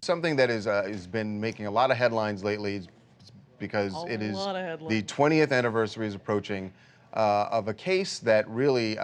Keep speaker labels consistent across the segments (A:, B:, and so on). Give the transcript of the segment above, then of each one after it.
A: Something that has been making a lot of headlines lately because it is the 20th anniversary is approaching of a case that really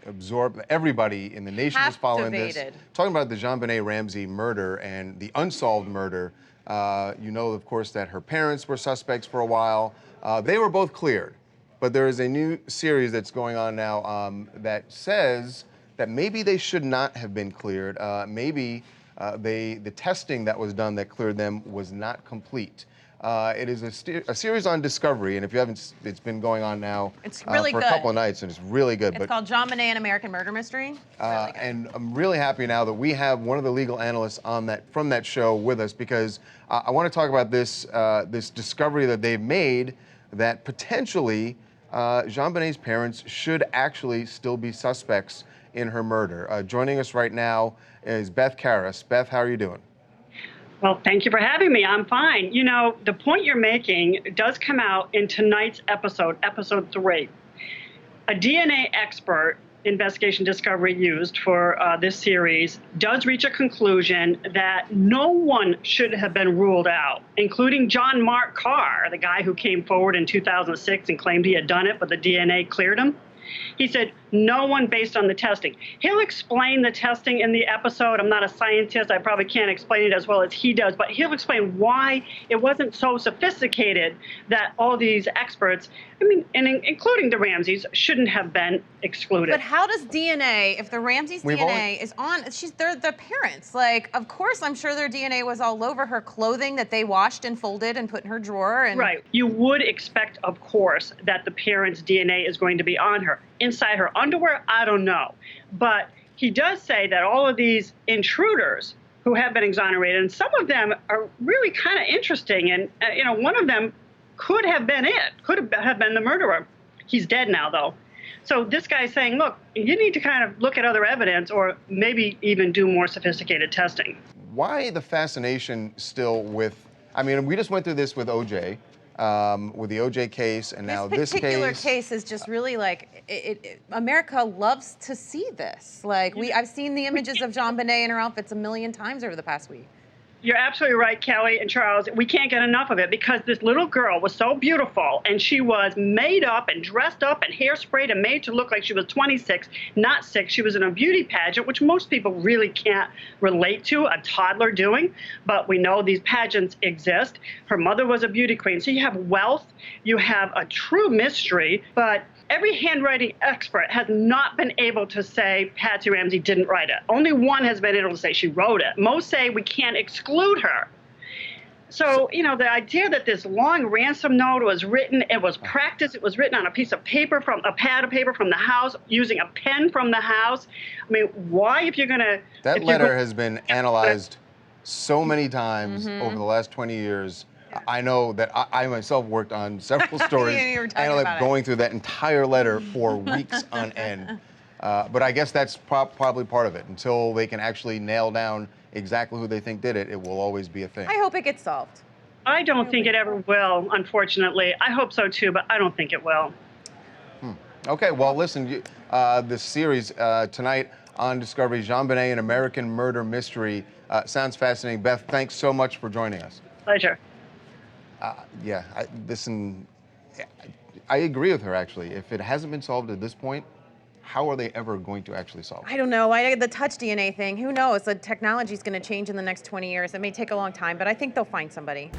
A: absorbed everybody in the nation is following this. Talking about the JonBenet Ramsey murder and the unsolved murder. You know, of course, that her parents were suspects for a while. They were both cleared, but there is a new series that's going on now that says that maybe they should not have been cleared. Maybe the testing that was done that cleared them was not complete. It is a series on Discovery, and if you haven't, it's been going on now for a couple of nights, and it's really good.
B: It's called JonBenet, an American Murder Mystery. Really
A: and I'm really happy now that we have one of the legal analysts on from that show with us, because I want to talk about this discovery that they've made that potentially JonBenet's parents should actually still be suspects in her murder. Joining us right now is Beth Karras. Beth, how are you doing?
C: Well, thank you for having me. I'm fine. You know, the point you're making does come out in tonight's episode 3. A DNA expert investigation Discovery used for this series does reach a conclusion that no one should have been ruled out, including John Mark Carr, the guy who came forward in 2006 and claimed he had done it, but the DNA cleared him. He said, no one based on the testing. He'll explain the testing in the episode. I'm not a scientist. I probably can't explain it as well as he does, but he'll explain why it wasn't so sophisticated that all these experts, I mean, and including the Ramseys, shouldn't have been excluded.
B: But how does DNA, if the Ramseys' DNA is on, they're the parents. Like, of course, I'm sure their DNA was all over her clothing that they washed and folded and put in her drawer. And
C: right. You would expect, of course, that the parents' DNA is going to be on her. Inside her underwear, I don't know. But he does say that all of these intruders who have been exonerated, and some of them are really kind of interesting, and you know, one of them could have been could have been the murderer. He's dead now, though. So this guy's saying, look, you need to kind of look at other evidence, or maybe even do more sophisticated testing.
A: Why the fascination still with, I mean, we just went through this with OJ, with the OJ case, and now this
B: particular case is just really like, America loves to see this. Like, I've seen the images of JonBenet in her outfits a million times over the past week.
C: You're absolutely right, Kelly and Charles. We can't get enough of it because this little girl was so beautiful, and she was made up and dressed up and hairsprayed and made to look like she was 26, not 6. She was in a beauty pageant, which most people really can't relate to a toddler doing, but we know these pageants exist. Her mother was a beauty queen. So you have wealth, you have a true mystery, but every handwriting expert has not been able to say Patsy Ramsey didn't write it. Only one has been able to say she wrote it. Most say we can't exclude her. So, you know, the idea that this long ransom note was written, it was practiced, it was written on a piece of paper, from a pad of paper from the house, using a pen from the house. I mean, why, if you're going to...
A: That letter has been analyzed so many times over the last 20 years. I know that I myself worked on several stories going through that entire letter for weeks on end. But I guess that's probably part of it. Until they can actually nail down exactly who they think did it, it will always be a thing.
B: I hope it gets solved.
C: I don't think it ever will, unfortunately. I hope so too, but I don't think it will.
A: Okay, well, listen, this series tonight on Discovery, JonBenet, an American Murder Mystery, sounds fascinating. Beth, thanks so much for joining us.
C: Pleasure.
A: Yeah, I agree with her, actually. If it hasn't been solved at this point, how are they ever going to actually solve it?
B: I don't know. The touch DNA thing, who knows? The technology's going to change in the next 20 years. It may take a long time, but I think they'll find somebody.